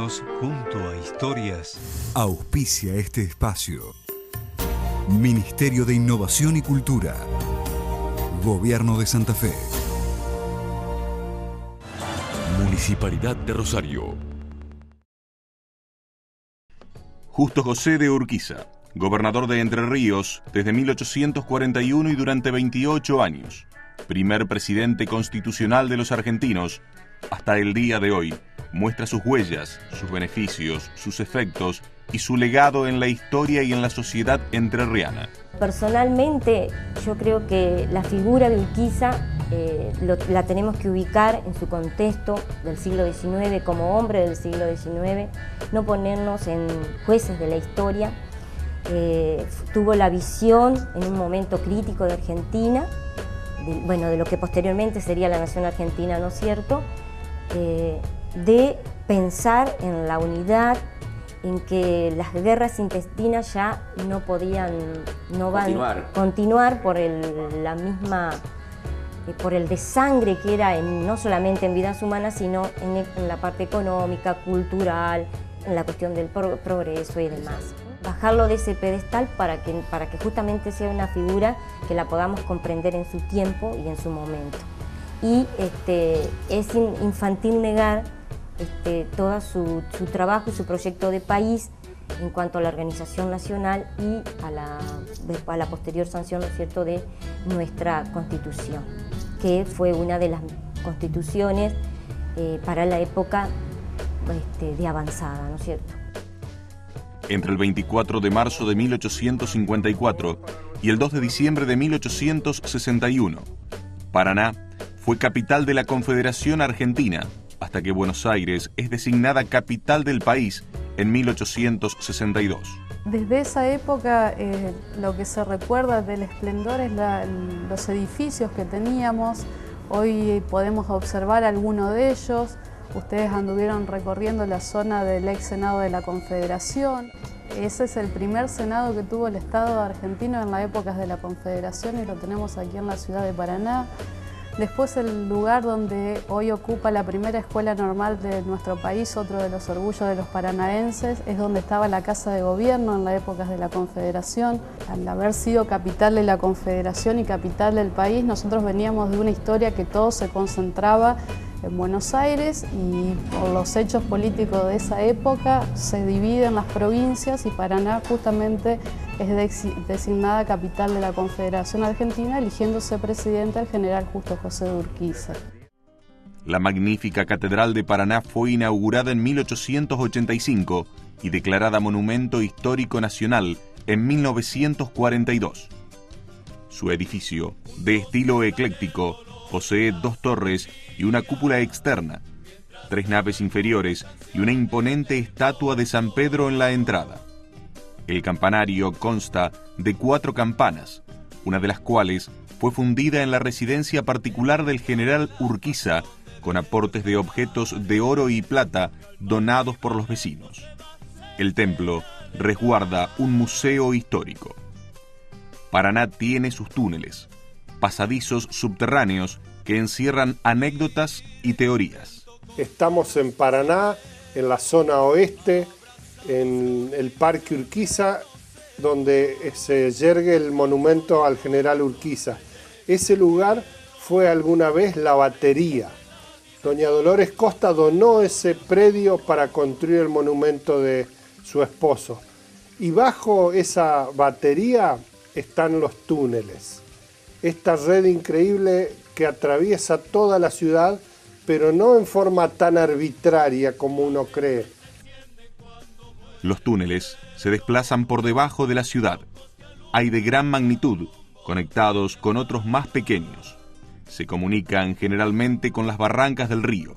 Caminos junto a historias. Auspicia este espacio. Ministerio de Innovación y Cultura. Gobierno de Santa Fe. Municipalidad de Rosario. Justo José de Urquiza, gobernador de Entre Ríos desde 1841 y durante 28 años. Primer presidente constitucional de los argentinos, hasta el día de hoy, muestra sus huellas, sus beneficios, sus efectos y su legado en la historia y en la sociedad entrerriana. Personalmente, yo creo que la figura de Urquiza la tenemos que ubicar en su contexto del siglo XIX, como hombre del siglo XIX, no ponernos en jueces de la historia. Tuvo la visión en un momento crítico de Argentina, de lo que posteriormente sería la nación argentina, ¿no es cierto?, de pensar en la unidad, en que las guerras intestinas ya no podían continuar por por el desangre que era no solamente en vidas humanas, sino en la parte económica, cultural, en la cuestión del progreso y demás. Bajarlo de ese pedestal para que justamente sea una figura que la podamos comprender en su tiempo y en su momento. Y es infantil negar todo su trabajo y su proyecto de país en cuanto a la organización nacional y a la posterior sanción, ¿no es cierto?, de nuestra Constitución, que fue una de las constituciones para la época de avanzada, ¿no es cierto? Entre el 24 de marzo de 1854 y el 2 de diciembre de 1861, Paraná fue capital de la Confederación Argentina, hasta que Buenos Aires es designada capital del país en 1862. Desde esa época lo que se recuerda del esplendor es los edificios que teníamos. Hoy podemos observar algunos de ellos. Ustedes anduvieron recorriendo la zona del ex Senado de la Confederación. Ese es el primer Senado que tuvo el Estado argentino en las épocas de la Confederación y lo tenemos aquí en la ciudad de Paraná. Después el lugar donde hoy ocupa la primera escuela normal de nuestro país, otro de los orgullos de los paranaenses, es donde estaba la Casa de Gobierno en las épocas de la Confederación. Al haber sido capital de la Confederación y capital del país, nosotros veníamos de una historia que todo se concentraba en Buenos Aires y por los hechos políticos de esa época se dividen las provincias y Paraná justamente es designada capital de la Confederación Argentina, eligiéndose presidente el general Justo José de Urquiza. La magnífica Catedral de Paraná fue inaugurada en 1885 y declarada Monumento Histórico Nacional en 1942. Su edificio, de estilo ecléctico, posee 2 torres y una cúpula externa, 3 naves inferiores y una imponente estatua de San Pedro en la entrada. El campanario consta de 4 campanas, una de las cuales fue fundida en la residencia particular del general Urquiza, con aportes de objetos de oro y plata donados por los vecinos. El templo resguarda un museo histórico. Paraná tiene sus túneles, pasadizos subterráneos que encierran anécdotas y teorías. Estamos en Paraná, en la zona oeste, en el Parque Urquiza, donde se yergue el monumento al general Urquiza. Ese lugar fue alguna vez la batería. Doña Dolores Costa donó ese predio para construir el monumento de su esposo. Y bajo esa batería están los túneles. Esta red increíble que atraviesa toda la ciudad, pero no en forma tan arbitraria como uno cree. Los túneles se desplazan por debajo de la ciudad. Hay de gran magnitud, conectados con otros más pequeños. Se comunican generalmente con las barrancas del río.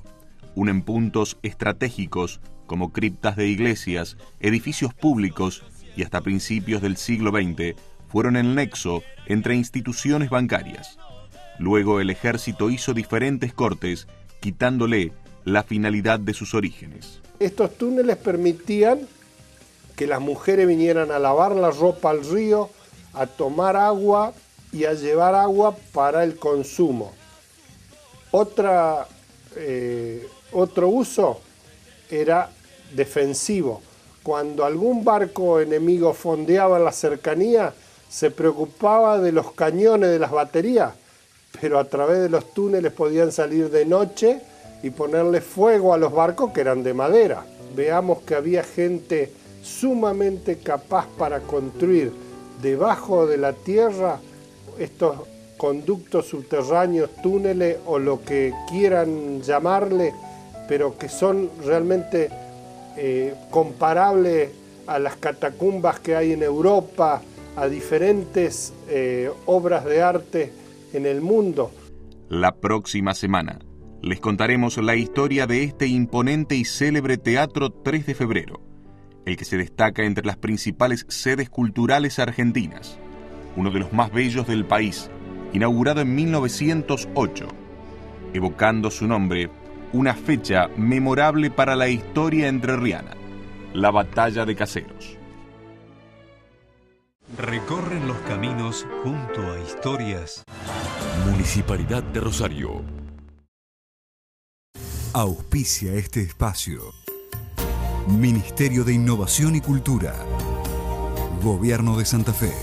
Unen puntos estratégicos como criptas de iglesias, edificios públicos y hasta principios del siglo XX fueron el nexo entre instituciones bancarias. Luego el ejército hizo diferentes cortes, quitándole la finalidad de sus orígenes. Estos túneles permitían que las mujeres vinieran a lavar la ropa al río, a tomar agua y a llevar agua para el consumo. Otro uso era defensivo. Cuando algún barco enemigo fondeaba en la cercanía, se preocupaba de los cañones de las baterías, pero a través de los túneles podían salir de noche y ponerle fuego a los barcos que eran de madera. Veamos que había gente sumamente capaz para construir debajo de la tierra estos conductos subterráneos, túneles o lo que quieran llamarle, pero que son realmente comparables a las catacumbas que hay en Europa, a diferentes obras de arte en el mundo. La próxima semana les contaremos la historia de este imponente y célebre Teatro 3 de Febrero, el que se destaca entre las principales sedes culturales argentinas, uno de los más bellos del país, inaugurado en 1908, evocando su nombre, una fecha memorable para la historia entrerriana, la Batalla de Caseros. Recorren los caminos junto a historias. Municipalidad de Rosario. Auspicia este espacio. Ministerio de Innovación y Cultura. Gobierno de Santa Fe.